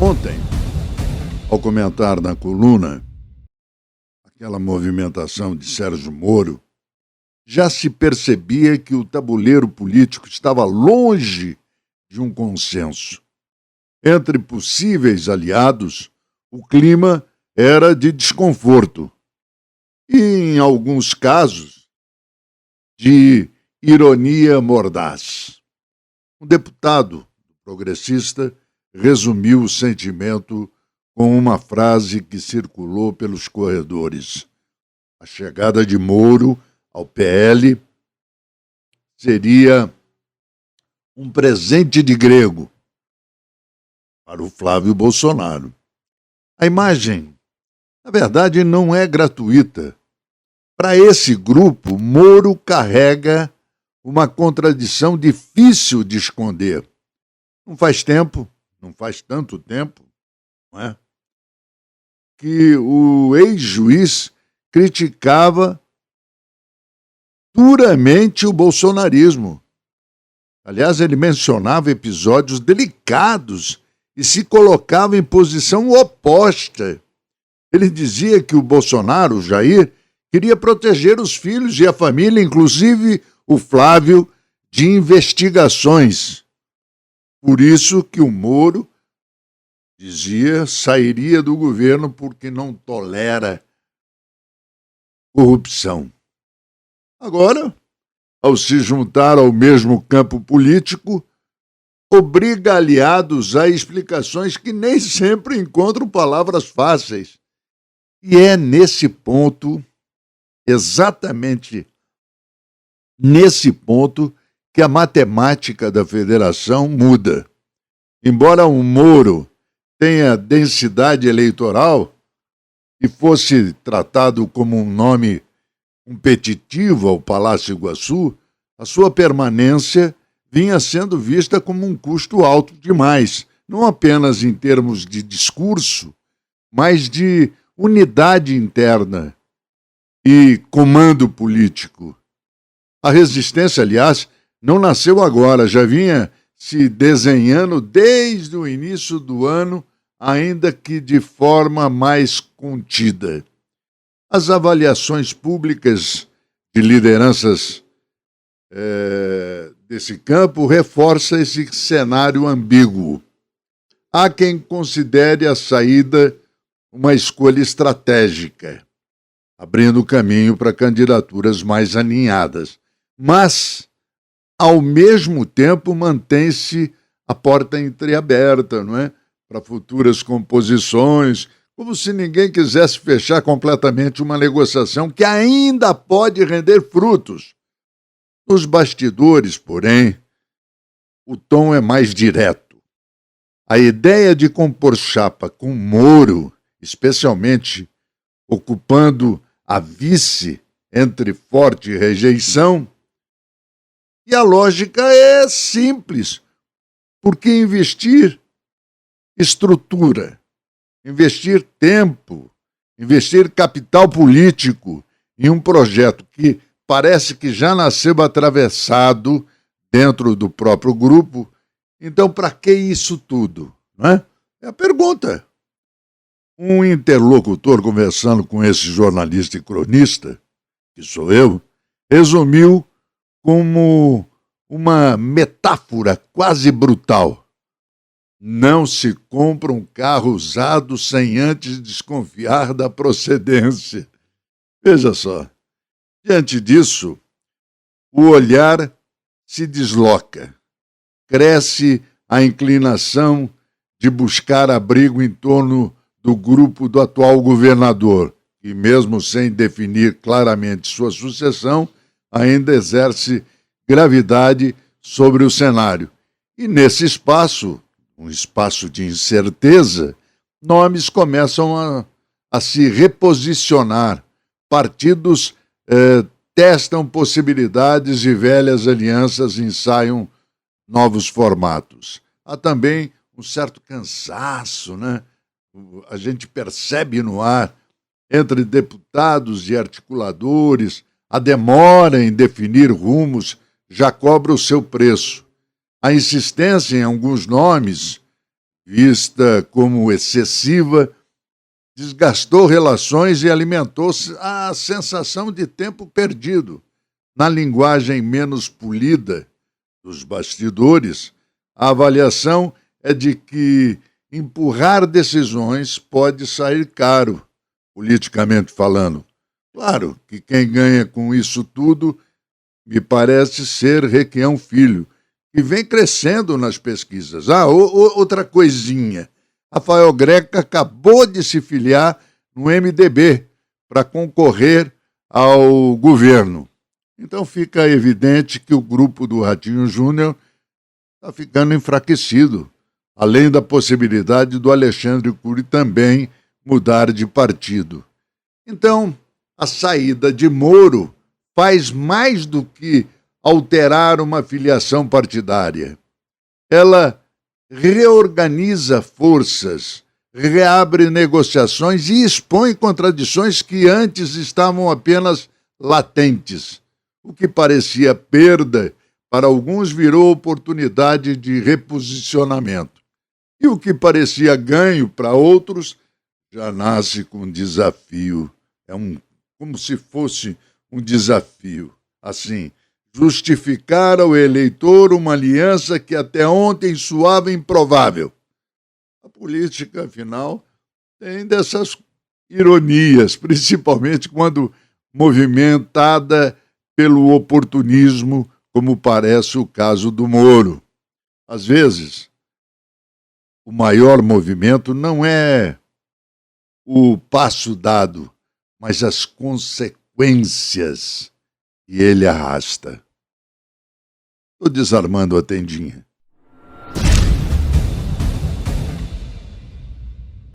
Ontem, ao comentar na coluna aquela movimentação de Sérgio Moro, já se percebia que o tabuleiro político estava longe de um consenso. Entre possíveis aliados, o clima era de desconforto e, em alguns casos, de ironia mordaz. Um deputado progressista resumiu o sentimento com uma frase que circulou pelos corredores: a chegada de Moro ao PL seria um presente de grego para o Flávio Bolsonaro. A imagem, na verdade, não é gratuita. Para esse grupo, Moro carrega uma contradição difícil de esconder. Não faz tanto tempo, não é? Que o ex-juiz criticava duramente o bolsonarismo. Aliás, ele mencionava episódios delicados e se colocava em posição oposta. Ele dizia que o Bolsonaro, o Jair, queria proteger os filhos e a família, inclusive o Flávio, de investigações. Por isso que o Moro, dizia, sairia do governo porque não tolera corrupção. Agora, ao se juntar ao mesmo campo político, obriga aliados a explicações que nem sempre encontram palavras fáceis. E é nesse ponto, exatamente nesse ponto, que a matemática da federação muda. Embora o Moro tenha densidade eleitoral e fosse tratado como um nome competitivo ao Palácio Iguaçu, a sua permanência vinha sendo vista como um custo alto demais, não apenas em termos de discurso, mas de unidade interna e comando político. A resistência, aliás, não nasceu agora, já vinha se desenhando desde o início do ano, ainda que de forma mais contida. As avaliações públicas de lideranças desse campo reforçam esse cenário ambíguo. Há quem considere a saída uma escolha estratégica, abrindo caminho para candidaturas mais alinhadas. Mas, ao mesmo tempo, mantém-se a porta entreaberta, não é? Para futuras composições, como se ninguém quisesse fechar completamente uma negociação que ainda pode render frutos. Nos bastidores, porém, o tom é mais direto. A ideia de compor chapa com Moro, especialmente ocupando a vice entre forte rejeição, e a lógica é simples, porque investir estrutura, investir tempo, investir capital político em um projeto que parece que já nasceu atravessado dentro do próprio grupo, então para que isso tudo? Não é? É a pergunta. Um interlocutor conversando com esse jornalista e cronista, que sou eu, resumiu como uma metáfora quase brutal. Não se compra um carro usado sem antes desconfiar da procedência. Veja só, diante disso, o olhar se desloca. Cresce a inclinação de buscar abrigo em torno do grupo do atual governador, que, mesmo sem definir claramente sua sucessão, ainda exerce gravidade sobre o cenário. E nesse espaço, um espaço de incerteza, nomes começam a se reposicionar. Partidos testam possibilidades e velhas alianças ensaiam novos formatos. Há também um certo cansaço, né? A gente percebe no ar, entre deputados e articuladores, a demora em definir rumos já cobra o seu preço. A insistência em alguns nomes vista como excessiva, desgastou relações e alimentou a sensação de tempo perdido. Na linguagem menos polida dos bastidores, a avaliação é de que empurrar decisões pode sair caro, politicamente falando. Claro que quem ganha com isso tudo me parece ser Requião Filho, que vem crescendo nas pesquisas. Outra coisinha. Rafael Greca acabou de se filiar no MDB para concorrer ao governo. Então fica evidente que o grupo do Ratinho Júnior está ficando enfraquecido, além da possibilidade do Alexandre Cury também mudar de partido. Então, a saída de Moro faz mais do que alterar uma filiação partidária. Ela reorganiza forças, reabre negociações e expõe contradições que antes estavam apenas latentes. O que parecia perda para alguns virou oportunidade de reposicionamento. E o que parecia ganho para outros já nasce com desafio. Como se fosse um desafio. Assim, justificar ao eleitor uma aliança que até ontem soava improvável. A política, afinal, tem dessas ironias, principalmente quando movimentada pelo oportunismo, como parece o caso do Moro. Às vezes, o maior movimento não é o passo dado, mas as consequências que ele arrasta. Estou desarmando a tendinha.